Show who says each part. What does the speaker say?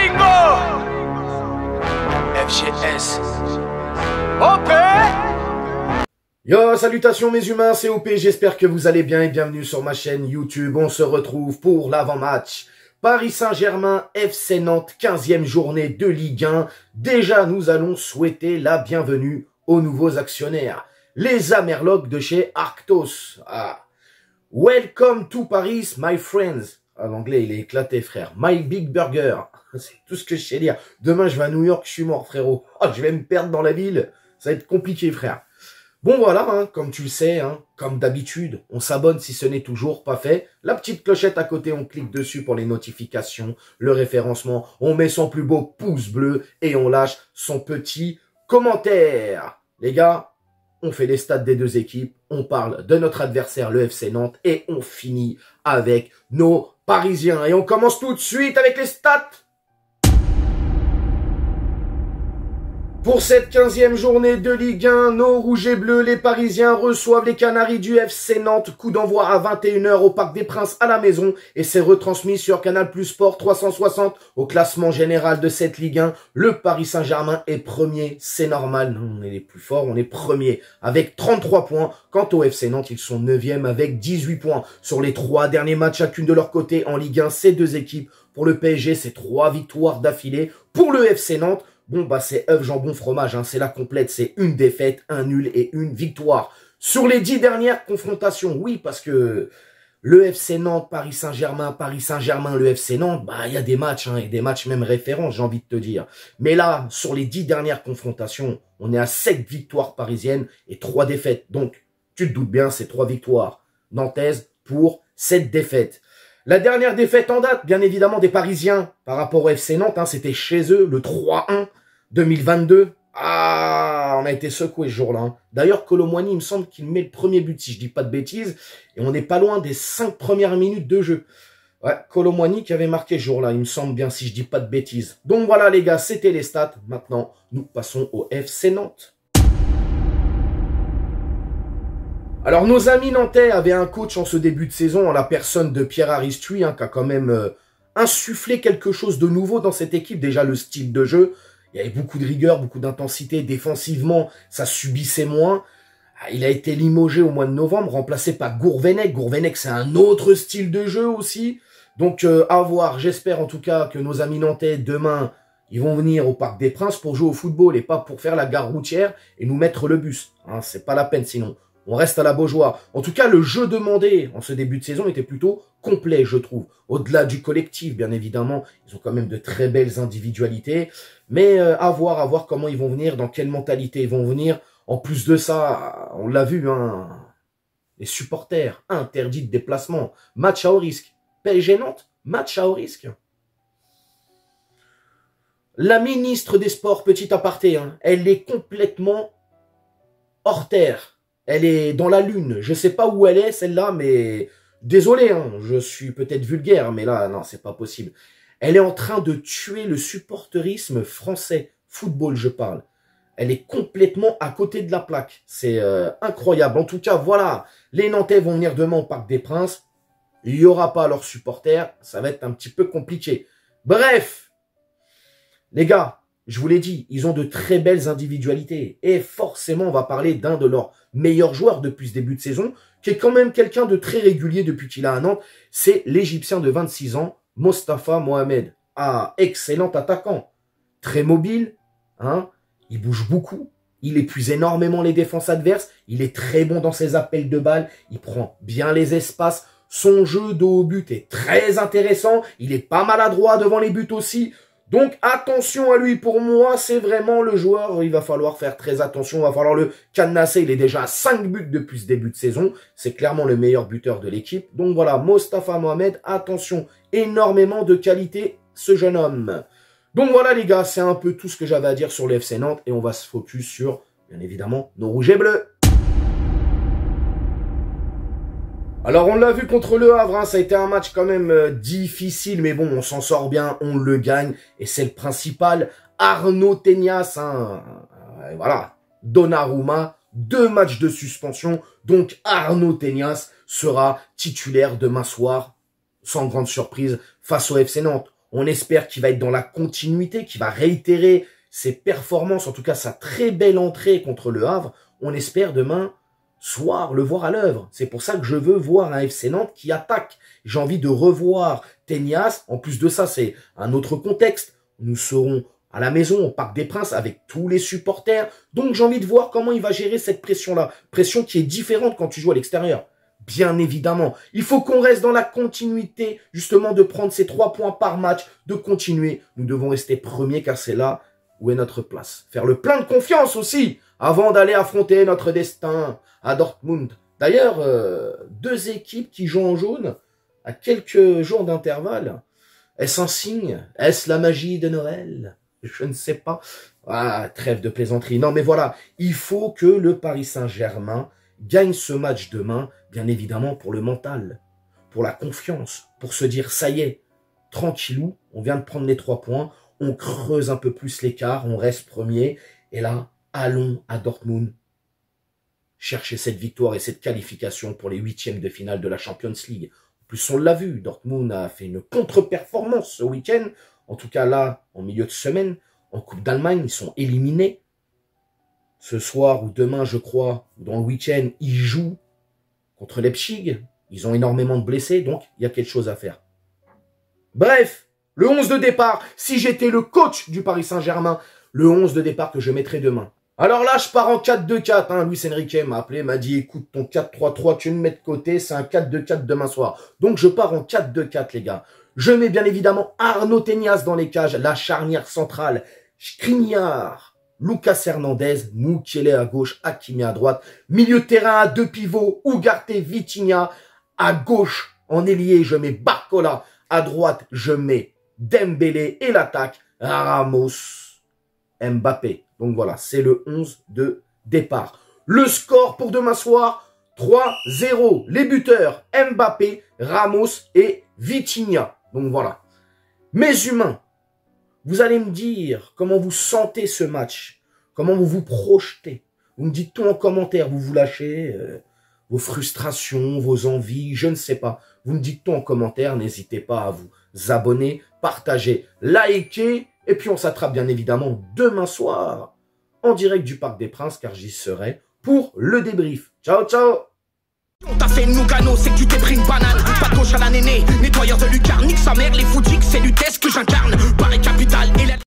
Speaker 1: Bingo! FGS. OP!
Speaker 2: Yo, salutations mes humains, c'est OP, j'espère que vous allez bien et bienvenue sur ma chaîne YouTube. On se retrouve pour l'avant-match. Paris Saint-Germain, FC Nantes, 15e journée de Ligue 1. Déjà, nous allons souhaiter la bienvenue aux nouveaux actionnaires, les Amerlocs de chez Arctos. Ah. Welcome to Paris, my friends. Ah, l'anglais, il est éclaté, frère. My Big Burger. C'est tout ce que je sais dire. Demain, je vais à New York, je suis mort, frérot. Oh, je vais me perdre dans la ville. Ça va être compliqué, frère. Bon, voilà, hein, comme tu le sais, hein, comme d'habitude, on s'abonne si ce n'est toujours pas fait. La petite clochette à côté, on clique dessus pour les notifications, le référencement. On met son plus beau pouce bleu et on lâche son petit commentaire. Les gars, on fait les stats des deux équipes, on parle de notre adversaire, le FC Nantes, et on finit avec nos Parisiens. Et on commence tout de suite avec les stats. Pour cette 15e journée de Ligue 1, nos rouges et bleus, les Parisiens reçoivent les Canaries du FC Nantes. Coup d'envoi à 21 h au Parc des Princes à la maison et c'est retransmis sur Canal Plus Sport 360. Au classement général de cette Ligue 1, le Paris Saint-Germain est premier, c'est normal. Non, on est les plus forts, on est premier avec 33 points. Quant au FC Nantes, ils sont 9e avec 18 points. Sur les 3 derniers matchs chacune de leur côté en Ligue 1, ces deux équipes. Pour le PSG, c'est 3 victoires d'affilée. Pour le FC Nantes, bon, bah, c'est œuf, jambon, fromage, hein, c'est la complète, c'est une défaite, un nul et une victoire. Sur les 10 dernières confrontations, oui, parce que le FC Nantes, Paris Saint-Germain, le FC Nantes, bah, il y a des matchs, hein, et des matchs même référents, j'ai envie de te dire. Mais là, sur les 10 dernières confrontations, on est à 7 victoires parisiennes et 3 défaites. Donc, tu te doutes bien, c'est 3 victoires nantaises pour 7 défaites. La dernière défaite en date, bien évidemment, des Parisiens par rapport au FC Nantes, hein, c'était chez eux, le 3-1 2022. Ah, on a été secoué ce jour-là. Hein. D'ailleurs, Kolo Muani, il me semble qu'il met le premier but, si je dis pas de bêtises, et on n'est pas loin des 5 premières minutes de jeu. Ouais, Kolo Muani qui avait marqué ce jour-là, il me semble bien, si je dis pas de bêtises. Donc voilà les gars, c'était les stats. Maintenant, nous passons au FC Nantes. Alors, nos amis nantais avaient un coach en ce début de saison, en la personne de Pierre Aristui, hein, qui a quand même insufflé quelque chose de nouveau dans cette équipe. Déjà, le style de jeu, il y avait beaucoup de rigueur, beaucoup d'intensité. Défensivement, ça subissait moins. Il a été limogé au mois de novembre, remplacé par Gourvenec. Gourvenec, c'est un autre style de jeu aussi. Donc, à voir. J'espère en tout cas que nos amis nantais, demain, ils vont venir au Parc des Princes pour jouer au football et pas pour faire la gare routière et nous mettre le bus. Hein, c'est pas la peine sinon. On reste à la Beaujoire. En tout cas, le jeu demandé en ce début de saison était plutôt complet, je trouve. Au-delà du collectif, bien évidemment, ils ont quand même de très belles individualités. Mais à voir comment ils vont venir, dans quelle mentalité ils vont venir. En plus de ça, on l'a vu, hein, les supporters, interdits de déplacement, match à haut risque. PSG Nantes, match à haut risque. La ministre des Sports, petit aparté, hein, elle est complètement hors terre. Elle est dans la lune. Je sais pas où elle est, celle-là, mais désolé, hein, je suis peut-être vulgaire, mais là, non, c'est pas possible. Elle est en train de tuer le supporterisme français. Football, je parle. Elle est complètement à côté de la plaque. C'est incroyable. En tout cas, voilà. Les Nantais vont venir demain au Parc des Princes. Il n'y aura pas leurs supporters. Ça va être un petit peu compliqué. Bref, les gars, je vous l'ai dit, ils ont de très belles individualités. Et forcément, on va parler d'un de leurs meilleurs joueurs depuis ce début de saison, qui est quand même quelqu'un de très régulier depuis qu'il a à Nantes. C'est l'Égyptien de 26 ans, Mostafa Mohamed. Ah, excellent attaquant. Très mobile, hein. Il bouge beaucoup. Il épuise énormément les défenses adverses. Il est très bon dans ses appels de balles. Il prend bien les espaces. Son jeu de haut but est très intéressant. Il est pas maladroit devant les buts aussi. Donc, attention à lui. Pour moi, c'est vraiment le joueur. Il va falloir faire très attention. Il va falloir le cadenasser. Il est déjà à 5 buts depuis ce début de saison. C'est clairement le meilleur buteur de l'équipe. Donc voilà, Mostafa Mohamed, attention. Énormément de qualité, ce jeune homme. Donc voilà, les gars, c'est un peu tout ce que j'avais à dire sur le FC Nantes. Et on va se focus sur, bien évidemment, nos rouges et bleus. Alors, on l'a vu contre le Havre, hein, ça a été un match quand même difficile, mais bon, on s'en sort bien, on le gagne, et c'est le principal. Arnaud Tenas, hein, voilà, Donnarumma, 2 matchs de suspension, donc Arnaud Tenas sera titulaire demain soir, sans grande surprise, face au FC Nantes. On espère qu'il va être dans la continuité, qu'il va réitérer ses performances, en tout cas sa très belle entrée contre le Havre. On espère demain soir le voir à l'œuvre. C'est pour ça que je veux voir un FC Nantes qui attaque. J'ai envie de revoir Tenias. En plus de ça, c'est un autre contexte. Nous serons à la maison, au Parc des Princes, avec tous les supporters. Donc j'ai envie de voir comment il va gérer cette pression-là. Pression qui est différente quand tu joues à l'extérieur. Bien évidemment, il faut qu'on reste dans la continuité, justement, de prendre ces 3 points par match, de continuer. Nous devons rester premiers car c'est là où est notre place. Faire le plein de confiance aussi, avant d'aller affronter notre destin à Dortmund. D'ailleurs, 2 équipes qui jouent en jaune à quelques jours d'intervalle. Est-ce un signe? Est-ce la magie de Noël? Je ne sais pas. Ah, trêve de plaisanterie. Non, mais voilà, il faut que le Paris Saint-Germain gagne ce match demain, bien évidemment pour le mental, pour la confiance, pour se dire, ça y est, tranquillou, on vient de prendre les 3 points, on creuse un peu plus l'écart, on reste premier, et là, allons à Dortmund chercher cette victoire et cette qualification pour les 8e de finale de la Champions League. En plus, on l'a vu, Dortmund a fait une contre-performance ce week-end, en tout cas là, en milieu de semaine, en Coupe d'Allemagne, ils sont éliminés. Ce soir ou demain, je crois, dans le week-end, ils jouent contre Leipzig. Ils ont énormément de blessés, donc il y a quelque chose à faire. Bref, le 11 de départ, si j'étais le coach du Paris Saint-Germain, le 11 de départ que je mettrais demain. Alors là, je pars en 4-2-4. Hein. Luis Enrique m'a appelé, m'a dit, écoute, ton 4-3-3, tu me mets de côté, c'est un 4-2-4 demain soir. Donc je pars en 4-2-4, les gars. Je mets bien évidemment Arnaud Tenias dans les cages, la charnière centrale, Skriniar, Lucas Hernandez, Mukiele à gauche, Hakimi à droite, milieu de terrain à 2 pivots, Ugarte, Vitinha, à gauche, en ailier, je mets Barcola, à droite, je mets Dembélé et l'attaque, Ramos, Mbappé. Donc voilà, c'est le 11 de départ. Le score pour demain soir, 3-0. Les buteurs, Mbappé, Ramos et Vitinha. Donc voilà. Mes humains, vous allez me dire comment vous sentez ce match, comment vous vous projetez. Vous me dites tout en commentaire, vous vous lâchez, vos frustrations, vos envies, je ne sais pas. Vous me dites tout en commentaire, n'hésitez pas à vous abonner, partager, liker. Et puis on s'attrape bien évidemment demain soir en direct du Parc des Princes car j'y serai pour le débrief. Ciao, ciao!
Speaker 3: On t'a fait une Lugano, c'est que tu t'es pris une banane. Pas de gauche à la néné, nettoyeur de lucarne, nique sa mère, les foutiques, c'est l'UTES que j'incarne. Paris Capital et la...